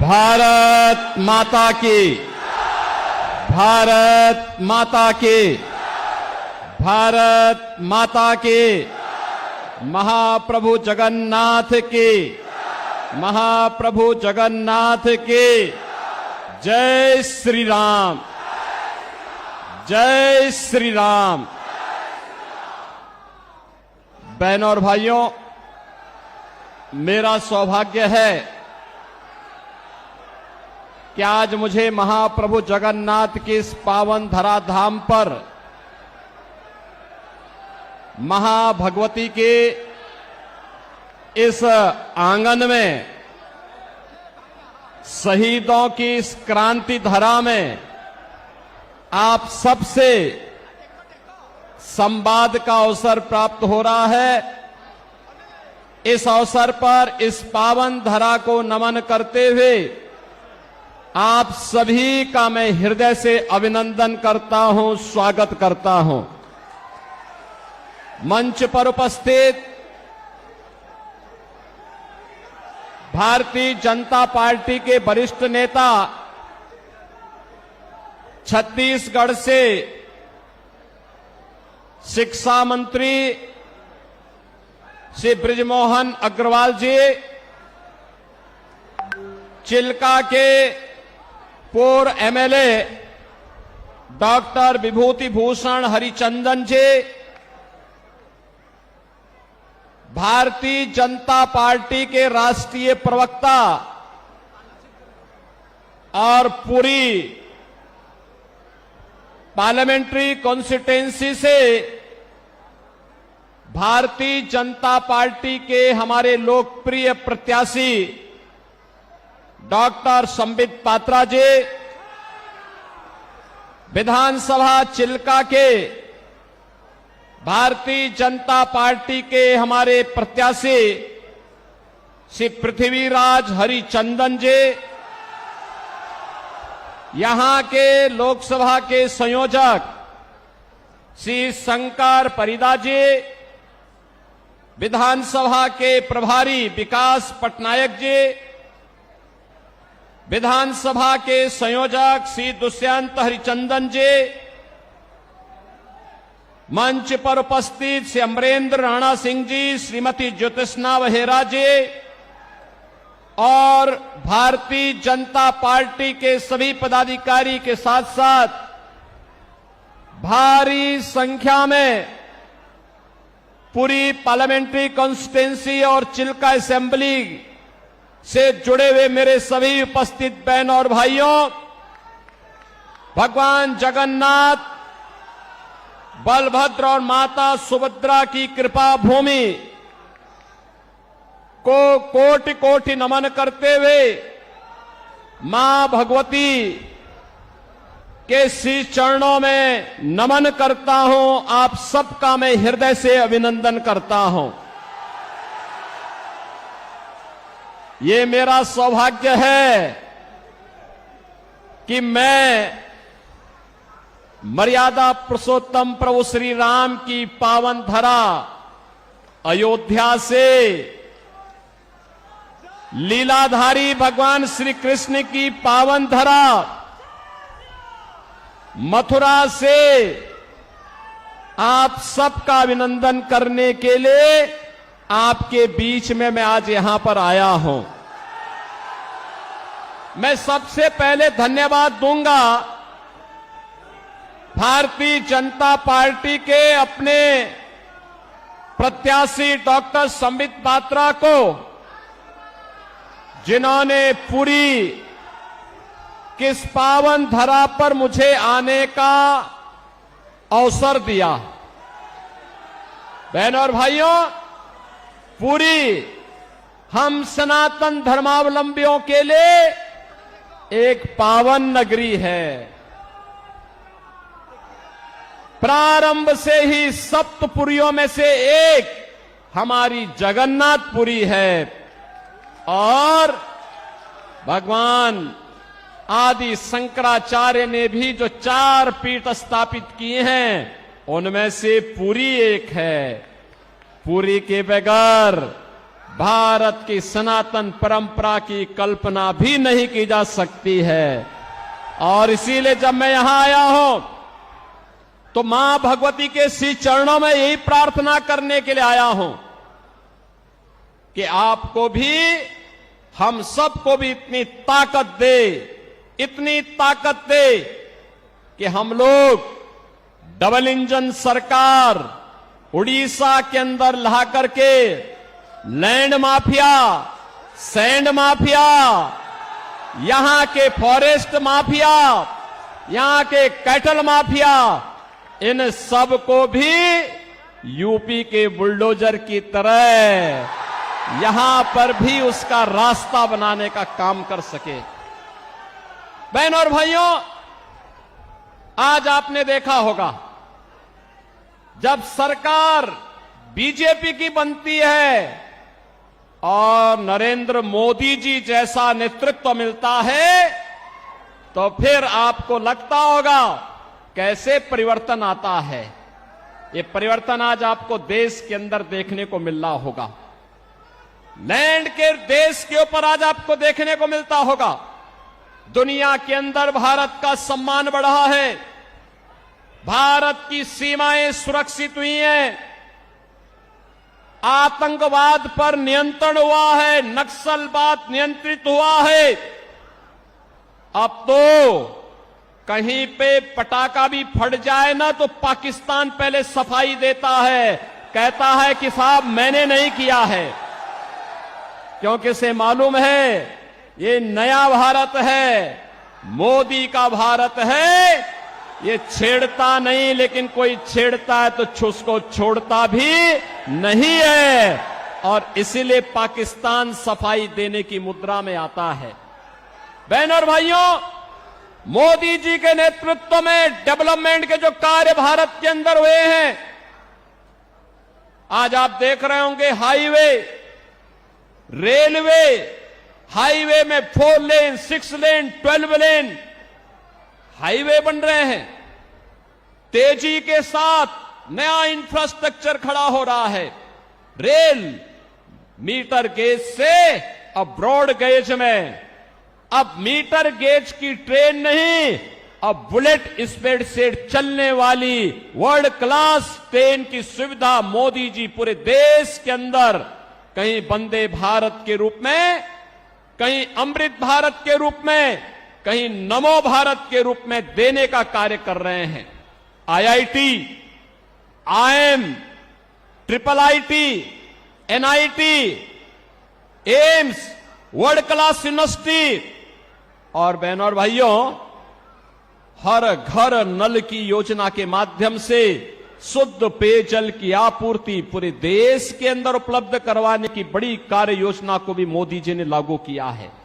भारत माता की, भारत माता की, भारत माता की, महाप्रभु जगन्नाथ की, महाप्रभु जगन्नाथ की। जय श्री राम, जय श्री राम। बहनों और भाइयों, मेरा सौभाग्य है कि आज मुझे महाप्रभु जगन्नाथ के इस पावन धराधाम पर महाभगवती के इस आंगन में, शहीदों की इस क्रांति धरा में आप सबसे संवाद का अवसर प्राप्त हो रहा है। इस अवसर पर इस पावन धरा को नमन करते हुए आप सभी का मैं हृदय से अभिनंदन करता हूं, स्वागत करता हूं। मंच पर उपस्थित भारतीय जनता पार्टी के वरिष्ठ नेता, छत्तीसगढ़ से शिक्षा मंत्री श्री बृजमोहन अग्रवाल जी, चिल्का के पूर्व एमएलए डॉक्टर विभूति भूषण हरिचंदन जी, भारतीय जनता पार्टी के राष्ट्रीय प्रवक्ता और पूरी पार्लियामेंट्री कॉन्स्टिट्यूएंसी से भारतीय जनता पार्टी के हमारे लोकप्रिय प्रत्याशी डॉक्टर संबित पात्रा जी, विधानसभा चिल्का के भारतीय जनता पार्टी के हमारे प्रत्याशी श्री पृथ्वीराज हरिचंदन जी, यहां के लोकसभा के संयोजक श्री शंकर परिदा जी, विधानसभा के प्रभारी विकास पटनायक जी, विधानसभा के संयोजक श्री दुष्यंत हरिचंदन जी, मंच पर उपस्थित श्री अमरेंद्र राणा सिंह जी, श्रीमती ज्योतिष्ना वहेरा जी और भारतीय जनता पार्टी के सभी पदाधिकारी के साथ साथ भारी संख्या में पूरी पार्लियामेंट्री कॉन्स्टिट्यूएंसी और चिल्का असेंबली से जुड़े हुए मेरे सभी उपस्थित बहनों और भाइयों, भगवान जगन्नाथ, बलभद्र और माता सुभद्रा की कृपा भूमि को कोटि कोटि नमन करते हुए मां भगवती के श्री चरणों में नमन करता हूं। आप सबका मैं हृदय से अभिनंदन करता हूं। ये मेरा सौभाग्य है कि मैं मर्यादा पुरुषोत्तम प्रभु श्री राम की पावन धरा अयोध्या से लीलाधारी भगवान श्री कृष्ण की पावन धरा मथुरा से आप सबका अभिनंदन करने के लिए आपके बीच में मैं आज यहां पर आया हूं। मैं सबसे पहले धन्यवाद दूंगा भारतीय जनता पार्टी के अपने प्रत्याशी डॉक्टर संबित पात्रा को, जिन्होंने पूरी किस पावन धरा पर मुझे आने का अवसर दिया। बहनों और भाइयों, पूरी हम सनातन धर्मावलंबियों के लिए एक पावन नगरी है। प्रारंभ से ही सप्तपुरियों में से एक हमारी जगन्नाथपुरी है और भगवान आदि शंकराचार्य ने भी जो 4 पीठ स्थापित किए हैं उनमें से पुरी एक है। पुरी के बगैर भारत की सनातन परंपरा की कल्पना भी नहीं की जा सकती है। और इसीलिए जब मैं यहां आया हूं तो मां भगवती के श्री चरणों में यही प्रार्थना करने के लिए आया हूं कि आपको भी, हम सबको भी इतनी ताकत दे कि हम लोग डबल इंजन सरकार उड़ीसा के अंदर ला करके लैंड माफिया, सैंड माफिया, यहां के फॉरेस्ट माफिया, यहां के कैटल माफिया, इन सब को भी यूपी के बुलडोजर की तरह यहां पर भी उसका रास्ता बनाने का काम कर सके। बहनों और भाइयों, आज आपने देखा होगा जब सरकार बीजेपी की बनती है और नरेंद्र मोदी जी जैसा नेतृत्व मिलता है तो फिर आपको लगता होगा कैसे परिवर्तन आता है। ये परिवर्तन आज आपको देश के अंदर देखने को मिल रहा होगा। लैंड के देश के ऊपर आज आपको देखने को मिलता होगा। दुनिया के अंदर भारत का सम्मान बढ़ा है, भारत की सीमाएं सुरक्षित हुई हैं, आतंकवाद पर नियंत्रण हुआ है, नक्सलवाद नियंत्रित हुआ है। अब तो कहीं पे पटाखा भी फट जाए ना तो पाकिस्तान पहले सफाई देता है, कहता है कि साहब मैंने नहीं किया है, क्योंकि इसे मालूम है ये नया भारत है, मोदी का भारत है, ये छेड़ता नहीं, लेकिन कोई छेड़ता है तो उसको छोड़ता भी नहीं है। और इसीलिए पाकिस्तान सफाई देने की मुद्रा में आता है। बहनों और भाइयों, मोदी जी के नेतृत्व में डेवलपमेंट के जो कार्य भारत के अंदर हुए हैं, आज आप देख रहे होंगे हाईवे, रेलवे, हाईवे में 4 लेन, 6 लेन, 12 लेन हाईवे बन रहे हैं। तेजी के साथ नया इंफ्रास्ट्रक्चर खड़ा हो रहा है। रेल मीटर गेज से अब ब्रॉड गेज में, अब मीटर गेज की ट्रेन नहीं, अब बुलेट स्पीड से चलने वाली वर्ल्ड क्लास ट्रेन की सुविधा मोदी जी पूरे देश के अंदर, कहीं वंदे भारत के रूप में, कहीं अमृत भारत के रूप में, कहीं नमो भारत के रूप में देने का कार्य कर रहे हैं। IIT, IIM, triple IT, NIT, AIIMS, world class university, और बहनों और भाइयों, हर घर नल की योजना के माध्यम से शुद्ध पेयजल की आपूर्ति पूरे देश के अंदर उपलब्ध करवाने की बड़ी कार्य योजना को भी मोदी जी ने लागू किया है।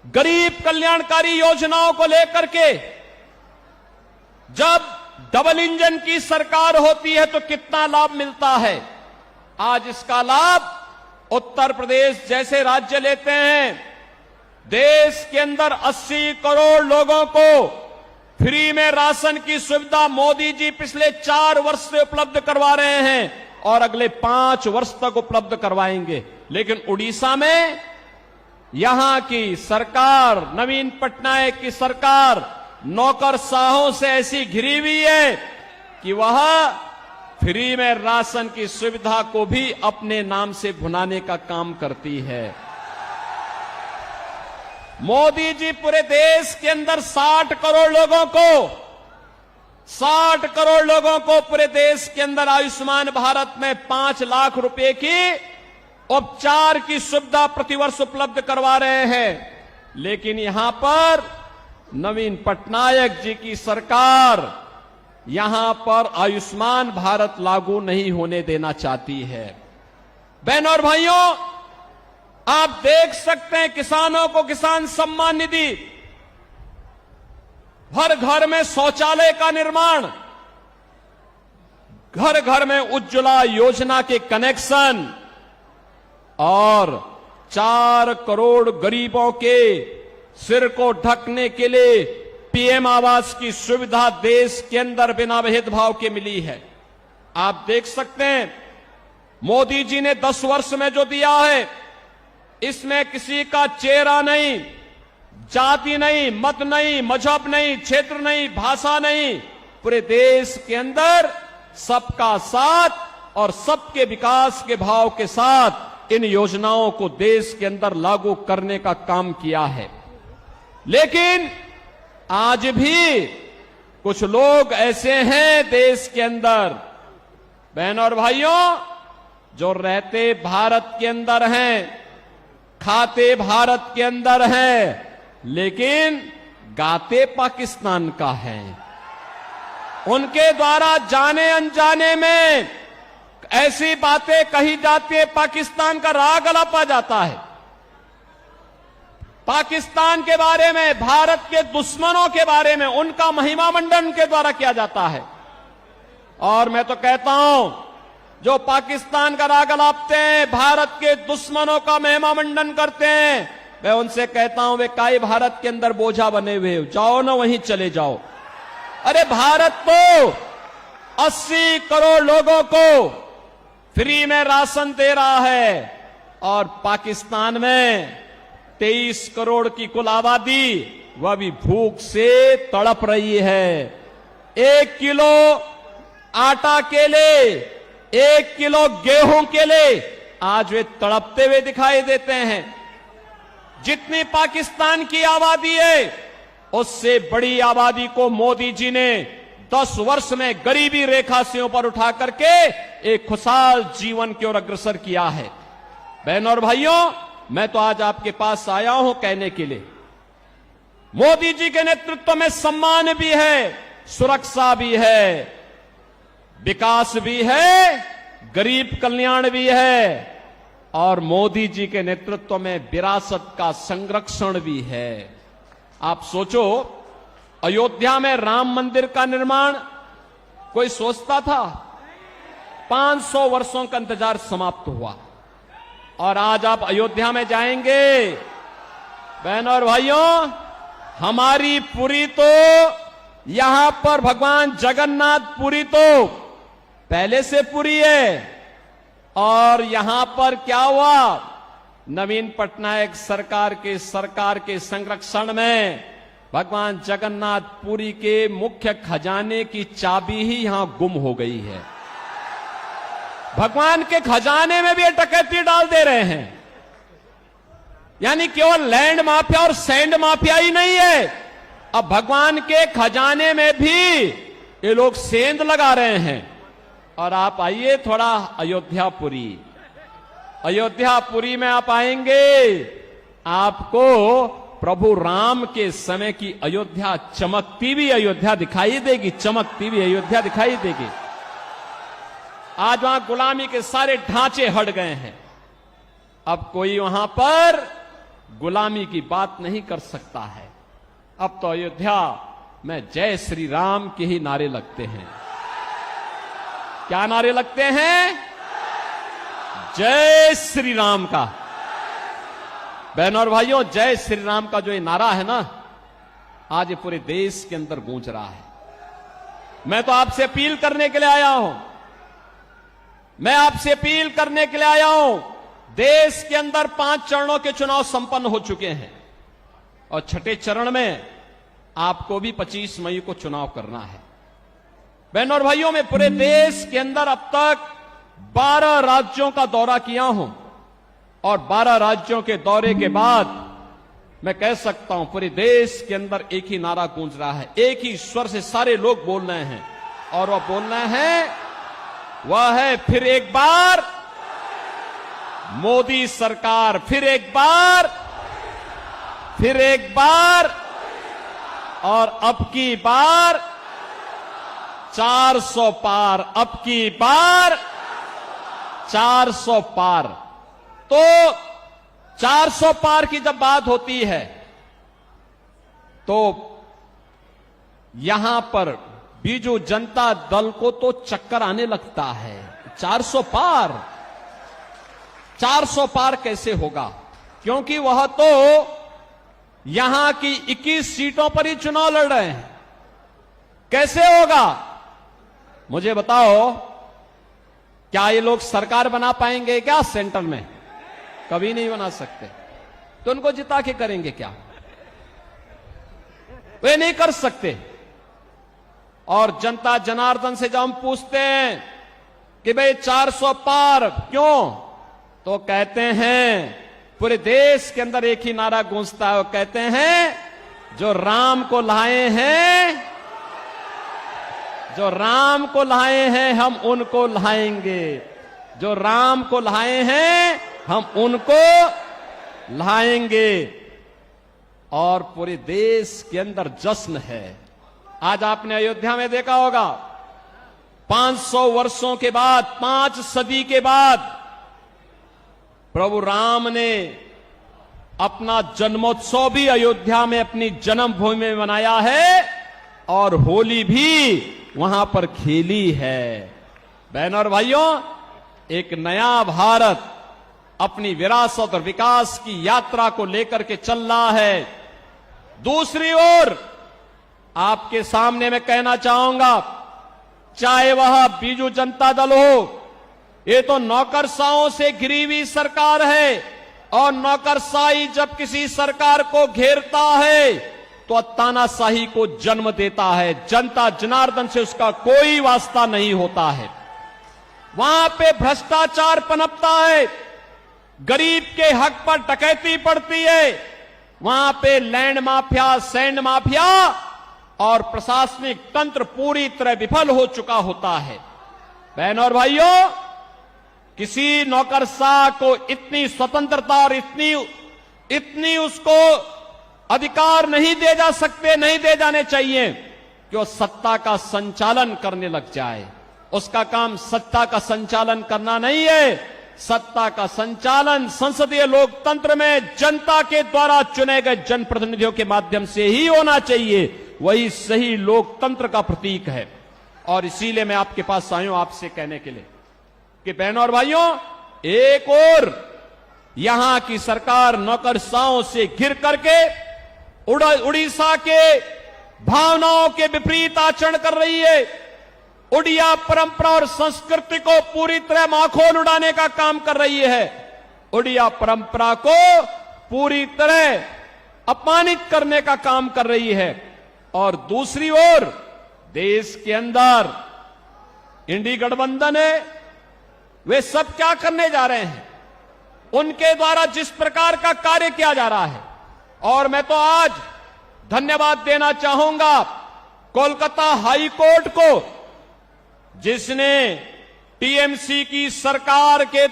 गरीब कल्याणकारी योजनाओं को लेकर के जब डबल इंजन की सरकार होती है तो कितना लाभ मिलता है। आज इसका लाभ उत्तर प्रदेश जैसे राज्य लेते हैं। देश के अंदर 80 करोड़ लोगों को फ्री में राशन की सुविधा मोदी जी पिछले 4 वर्ष से उपलब्ध करवा रहे हैं और अगले 5 वर्ष तक उपलब्ध करवाएंगे। लेकिन उड़ीसा में यहां की सरकार, नवीन पटनायक की सरकार, नौकरशाहों से ऐसी घिरी हुई है कि वह फ्री में राशन की सुविधा को भी अपने नाम से भुनाने का काम करती है। मोदी जी पूरे देश के अंदर 60 करोड़ लोगों को पूरे देश के अंदर आयुष्मान भारत में 5 लाख रुपए की उपचार की सुविधा प्रतिवर्ष उपलब्ध करवा रहे हैं। लेकिन यहां पर नवीन पटनायक जी की सरकार यहां पर आयुष्मान भारत लागू नहीं होने देना चाहती है। बहनों और भाइयों, आप देख सकते हैं किसानों को किसान सम्मान निधि, हर घर में शौचालय का निर्माण, घर घर में उज्ज्वला योजना के कनेक्शन और 4 करोड़ गरीबों के सिर को ढकने के लिए पीएम आवास की सुविधा देश के अंदर बिना भेदभाव के मिली है। आप देख सकते हैं मोदी जी ने 10 वर्ष में जो दिया है, इसमें किसी का चेहरा नहीं, जाति नहीं, मत नहीं, मजहब नहीं, क्षेत्र नहीं, भाषा नहीं, पूरे देश के अंदर सबका साथ और सबके विकास के भाव के साथ इन योजनाओं को देश के अंदर लागू करने का काम किया है। लेकिन आज भी कुछ लोग ऐसे हैं देश के अंदर, बहनों और भाइयों, जो रहते भारत के अंदर हैं, खाते भारत के अंदर हैं, लेकिन गाते पाकिस्तान का है। उनके द्वारा जाने अनजाने में ऐसी बातें कही जाती है, पाकिस्तान का राग अलापा जाता है। पाकिस्तान के बारे में, भारत के दुश्मनों के बारे में उनका महिमा मंडन के द्वारा किया जाता है। और मैं तो कहता हूं, जो पाकिस्तान का राग अलापते हैं, भारत के दुश्मनों का महिमा मंडन करते हैं, मैं उनसे कहता हूं, वे काई भारत के अंदर बोझा बने हुए, जाओ ना वहीं चले जाओ। अरे भारत तो 80 करोड़ लोगों को फ्री में राशन दे रहा है, और पाकिस्तान में 23 करोड़ की कुल आबादी, वह भी भूख से तड़प रही है। 1 किलो आटा के लिए, 1 किलो गेहूं के लिए आज वे तड़पते हुए दिखाई देते हैं। जितनी पाकिस्तान की आबादी है, उससे बड़ी आबादी को मोदी जी ने 10 वर्ष में गरीबी रेखा से ऊपर उठा करके एक खुशहाल जीवन की ओर अग्रसर किया है। बहनों और भाइयों, मैं तो आज आपके पास आया हूं कहने के लिए, मोदी जी के नेतृत्व में सम्मान भी है, सुरक्षा भी है, विकास भी है, गरीब कल्याण भी है, और मोदी जी के नेतृत्व में विरासत का संरक्षण भी है। आप सोचो, अयोध्या में राम मंदिर का निर्माण कोई सोचता था? 500 वर्षों का इंतजार समाप्त हुआ, और आज आप अयोध्या में जाएंगे, बहनों और भाइयों, हमारी पुरी तो यहां पर भगवान जगन्नाथ पुरी तो पहले से पुरी है। और यहां पर क्या हुआ, नवीन पटनायक सरकार के संरक्षण में भगवान जगन्नाथ पुरी के मुख्य खजाने की चाबी ही यहां गुम हो गई है। भगवान के खजाने में भी ये डकैती डाल दे रहे हैं। यानी केवल लैंड माफिया और सैंड माफिया ही नहीं है, अब भगवान के खजाने में भी ये लोग सेंध लगा रहे हैं। और आप आइए थोड़ा अयोध्यापुरी, अयोध्यापुरी में आप आएंगे, आपको प्रभु राम के समय की अयोध्या, चमकती हुई अयोध्या दिखाई देगी, चमकती हुई अयोध्या दिखाई देगी। आज वहां गुलामी के सारे ढांचे हट गए हैं, अब कोई वहां पर गुलामी की बात नहीं कर सकता है। अब तो अयोध्या में जय श्री राम के ही नारे लगते हैं। क्या नारे लगते हैं? जय श्री राम का। बहनों और भाइयों, जय श्री राम का जो ये नारा है ना, आज ये पूरे देश के अंदर गूंज रहा है। मैं तो आपसे अपील करने के लिए आया हूं, मैं आपसे अपील करने के लिए आया हूं। देश के अंदर 5 चरणों के चुनाव संपन्न हो चुके हैं, और छठे चरण में आपको भी 25 मई को चुनाव करना है। बहनों और भाइयों, मैं पूरे देश के अंदर अब तक 12 राज्यों का दौरा किया हूं, और 12 राज्यों के दौरे के बाद मैं कह सकता हूं पूरे देश के अंदर एक ही नारा गूंज रहा है, एक ही स्वर से सारे लोग बोल रहे हैं, और वह बोल रहे हैं, वह है फिर एक बार मोदी सरकार, फिर एक बार, फिर एक बार, और अब की बार 400 पार, अब की बार 400 पार। तो 400 पार की जब बात होती है, तो यहां पर बीजू जनता दल को तो चक्कर आने लगता है। 400 पार, 400 पार कैसे होगा? क्योंकि वह तो यहां की 21 सीटों पर ही चुनाव लड़ रहे हैं। कैसे होगा? मुझे बताओ, क्या ये लोग सरकार बना पाएंगे क्या सेंटर में? कभी नहीं बना सकते। तो उनको जिता के करेंगे क्या? वे नहीं कर सकते। और जनता जनार्दन से जब हम पूछते हैं कि भाई 400 पार क्यों, तो कहते हैं, पूरे देश के अंदर एक ही नारा गूंजता है, वो कहते हैं जो राम को लाए हैं, जो राम को लाए हैं हम उनको लाएंगे, जो राम को लाए हैं हम उनको लाएंगे। और पूरे देश के अंदर जश्न है। आज आपने अयोध्या में देखा होगा, 500 वर्षों के बाद, 5 सदी के बाद प्रभु राम ने अपना जन्मोत्सव भी अयोध्या में अपनी जन्मभूमि में मनाया है और होली भी वहां पर खेली है। बहनों और भाइयों, एक नया भारत अपनी विरासत और विकास की यात्रा को लेकर के चल रहा है। दूसरी ओर आपके सामने मैं कहना चाहूंगा, चाहे वह बीजू जनता दल हो, ये तो नौकरशाहों से घिरी हुई सरकार है, और नौकरशाही जब किसी सरकार को घेरता है तो तानाशाही को जन्म देता है। जनता जनार्दन से उसका कोई वास्ता नहीं होता है। वहां पे भ्रष्टाचार पनपता है, गरीब के हक पर डकैती पड़ती है, वहां पे लैंड माफिया, सैंड माफिया और प्रशासनिक तंत्र पूरी तरह विफल हो चुका होता है। बहनों और भाइयों, किसी नौकरशाह को इतनी स्वतंत्रता और इतनी उसको अधिकार नहीं दे जा सकते, नहीं दे जाने चाहिए कि वो सत्ता का संचालन करने लग जाए। उसका काम सत्ता का संचालन करना नहीं है। सत्ता का संचालन संसदीय लोकतंत्र में जनता के द्वारा चुने गए जनप्रतिनिधियों के माध्यम से ही होना चाहिए। वही सही लोकतंत्र का प्रतीक है। और इसीलिए मैं आपके पास आया हूं आपसे कहने के लिए कि बहनों और भाइयों, एक और यहां की सरकार नौकरशाहों से घिर करके उड़ीसा के भावनाओं के विपरीत आचरण कर रही है। उड़िया परंपरा और संस्कृति को पूरी तरह माखोल उड़ाने का काम कर रही है। उड़िया परंपरा को पूरी तरह अपमानित करने का काम कर रही है। और दूसरी ओर देश के अंदर इंडी गठबंधन है, वे सब क्या करने जा रहे हैं? उनके द्वारा जिस प्रकार का कार्य किया जा रहा है, और मैं तो आज धन्यवाद देना चाहूंगा कोलकाता हाई कोर्ट को, जिसने टीएमसी की सरकार के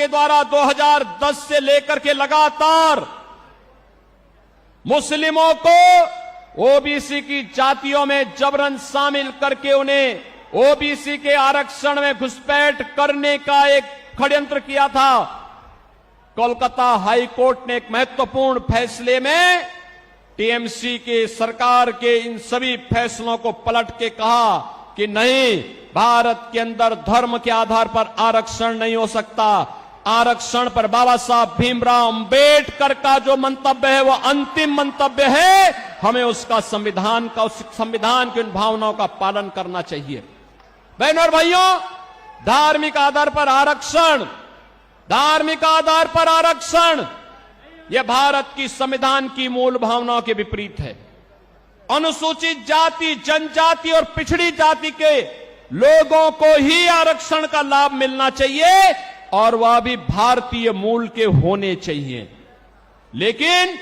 द्वारा 2010 से लेकर के लगातार मुस्लिमों को ओबीसी की जातियों में जबरन शामिल करके उन्हें ओबीसी के आरक्षण में घुसपैठ करने का एक षड्यंत्र किया था। कोलकाता हाई कोर्ट ने एक महत्वपूर्ण फैसले में टीएमसी के सरकार के इन सभी फैसलों को पलट के कहा कि नहीं, भारत के अंदर धर्म के आधार पर आरक्षण नहीं हो सकता। आरक्षण पर बाबा साहब भीमराव अंबेडकर का जो मंतव्य है वो अंतिम मंतव्य है। हमें उसका संविधान की उन भावनाओं का पालन करना चाहिए। बहनों और भाइयों, धार्मिक आधार पर आरक्षण यह भारत की संविधान की मूल भावनाओं के विपरीत है। अनुसूचित जाति, जनजाति और पिछड़ी जाति के लोगों को ही आरक्षण का लाभ मिलना चाहिए, और वह भी भारतीय मूल के होने चाहिए। लेकिन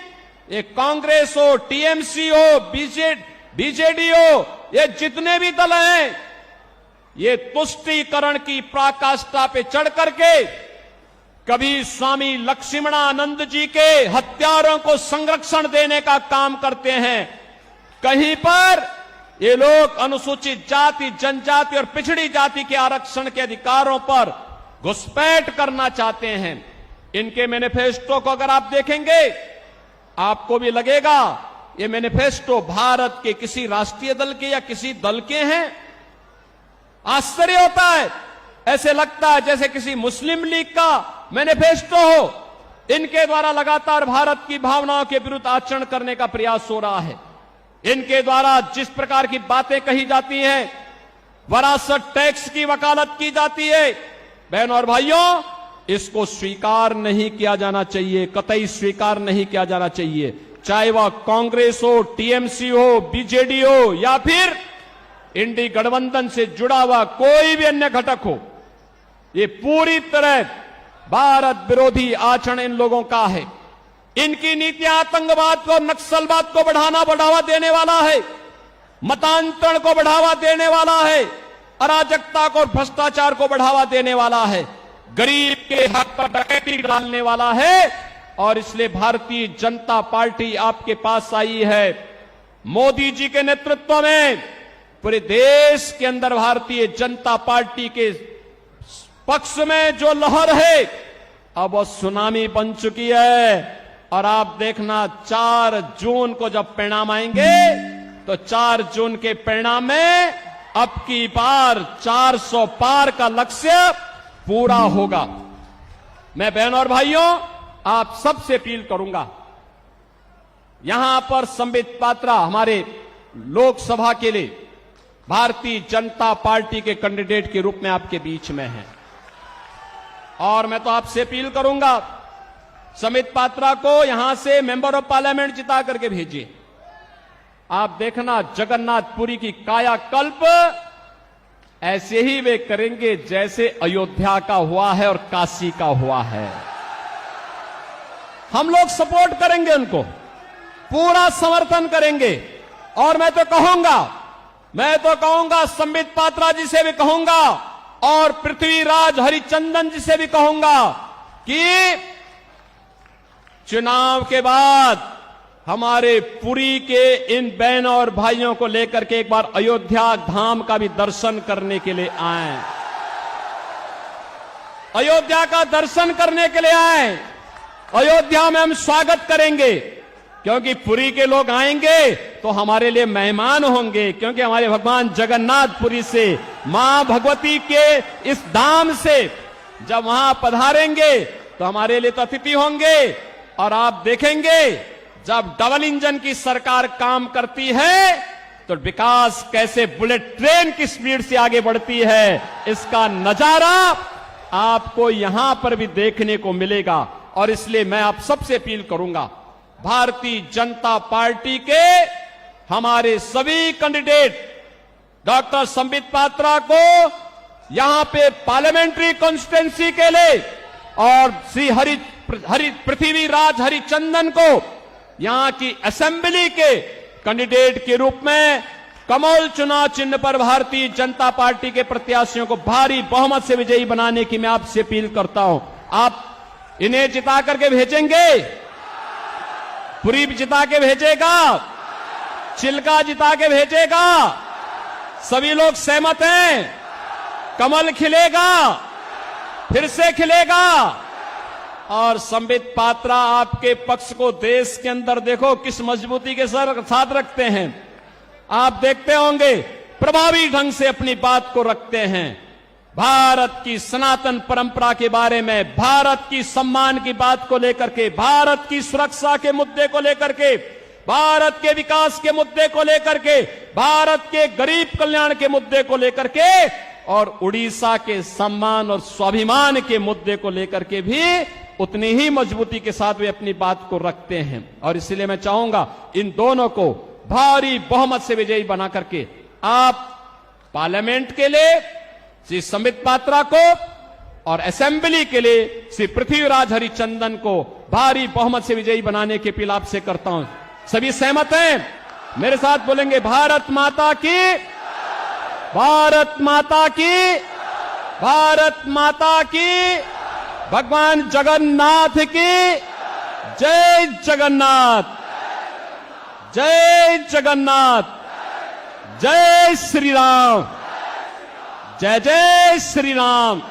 ये कांग्रेस हो, टीएमसी हो, बीजेडी हो, ये जितने भी दल हैं, ये तुष्टीकरण की पराकाष्ठा पे चढ़ करके कभी स्वामी लक्ष्मणानंद जी के हत्यारों को संरक्षण देने का काम करते हैं, कहीं पर ये लोग अनुसूचित जाति, जनजाति और पिछड़ी जाति के आरक्षण के अधिकारों पर घुसपैठ करना चाहते हैं। इनके मैनिफेस्टो को अगर आप देखेंगे, आपको भी लगेगा ये मैनिफेस्टो भारत के किसी राष्ट्रीय दल के या किसी दल के हैं। आश्चर्य होता है, ऐसे लगता है जैसे किसी मुस्लिम लीग का मैनिफेस्टो हो। इनके द्वारा लगातार भारत की भावनाओं के विरुद्ध आचरण करने का प्रयास हो रहा है। इनके द्वारा जिस प्रकार की बातें कही जाती हैं, वरासत टैक्स की वकालत की जाती है। बहनों और भाइयों, इसको स्वीकार नहीं किया जाना चाहिए, कतई स्वीकार नहीं किया जाना चाहिए। चाहे वह कांग्रेस हो, टीएमसी हो, बीजेडी हो या फिर इंडी गठबंधन से जुड़ा हुआ कोई भी अन्य घटक हो, ये पूरी तरह भारत विरोधी आचरण इन लोगों का है। इनकी नीतियां आतंकवाद को, नक्सलवाद को बढ़ावा देने वाला है, मतांतरण को बढ़ावा देने वाला है, अराजकता को और भ्रष्टाचार को बढ़ावा देने वाला है, गरीब के हक पर डकैती डालने वाला है। और इसलिए भारतीय जनता पार्टी आपके पास आई है। मोदी जी के नेतृत्व में पूरे देश के अंदर भारतीय जनता पार्टी के पक्ष में जो लहर है, अब वो सुनामी बन चुकी है। और आप देखना 4 जून को जब परिणाम आएंगे तो 4 जून के परिणाम में अब की बार 400 पार का लक्ष्य पूरा होगा। मैं बहनों और भाइयों आप सबसे अपील करूंगा, यहां पर संबित पात्रा हमारे लोकसभा के लिए भारतीय जनता पार्टी के कैंडिडेट के रूप में आपके बीच में हैं। और मैं तो आपसे अपील करूंगा, संबित पात्रा को यहां से मेंबर ऑफ पार्लियामेंट जिता करके भेजिए। आप देखना जगन्नाथपुरी की कायाकल्प ऐसे ही वे करेंगे जैसे अयोध्या का हुआ है और काशी का हुआ है। हम लोग सपोर्ट करेंगे, उनको पूरा समर्थन करेंगे। और मैं तो कहूंगा संबित पात्रा जी से भी कहूंगा और पृथ्वीराज हरिचंदन जी से भी कहूंगा कि चुनाव के बाद हमारे पुरी के इन बहनों और भाइयों को लेकर के एक बार अयोध्या धाम का भी दर्शन करने के लिए आए, अयोध्या का दर्शन करने के लिए आए। अयोध्या में हम स्वागत करेंगे, क्योंकि पुरी के लोग आएंगे तो हमारे लिए मेहमान होंगे, क्योंकि हमारे भगवान जगन्नाथपुरी से, मां भगवती के इस धाम से जब वहां पधारेंगे तो हमारे लिए तो अतिथि होंगे। और आप देखेंगे जब डबल इंजन की सरकार काम करती है तो विकास कैसे बुलेट ट्रेन की स्पीड से आगे बढ़ती है, इसका नजारा आपको यहां पर भी देखने को मिलेगा। और इसलिए मैं आप सबसे अपील करूंगा, भारतीय जनता पार्टी के हमारे सभी कैंडिडेट डॉक्टर संबित पात्रा को यहां पे पार्लियामेंट्री कॉन्स्टिट्यूंसी के लिए और श्री पृथ्वीराज हरिचंदन को यहां की असेंबली के कैंडिडेट के रूप में कमल चुनाव चिन्ह पर भारतीय जनता पार्टी के प्रत्याशियों को भारी बहुमत से विजयी बनाने की मैं आपसे अपील करता हूं। आप इन्हें जिता करके भेजेंगे, पुरी जिता के भेजेगा, चिल्का जिता के भेजेगा, सभी लोग सहमत हैं, कमल खिलेगा, फिर से खिलेगा। और संबित पात्रा आपके पक्ष को देश के अंदर देखो किस मजबूती के साथ रखते हैं। आप देखते होंगे प्रभावी ढंग से अपनी बात को रखते हैं। भारत की सनातन परंपरा के बारे में, भारत की सम्मान की बात को लेकर के, भारत की सुरक्षा के मुद्दे को लेकर के, भारत के विकास के मुद्दे को लेकर के, भारत के गरीब कल्याण के मुद्दे को लेकर के और उड़ीसा के सम्मान और स्वाभिमान के मुद्दे को लेकर के भी उतनी ही मजबूती के साथ वे अपनी बात को रखते हैं। और इसलिए मैं चाहूंगा इन दोनों को भारी बहुमत से विजयी बना करके आप पार्लियामेंट के लिए श्री संबित पात्रा को और असेंबली के लिए श्री पृथ्वीराज हरिचंदन को भारी बहुमत से विजयी बनाने की अपील आपसे करता हूं। सभी सहमत हैं? मेरे साथ बोलेंगे भारत माता की, भारत माता की, भारत माता की, भगवान जगन्नाथ की जय जगन्नाथ, जय जगन्नाथ, जय श्री राम, जय जय श्री राम।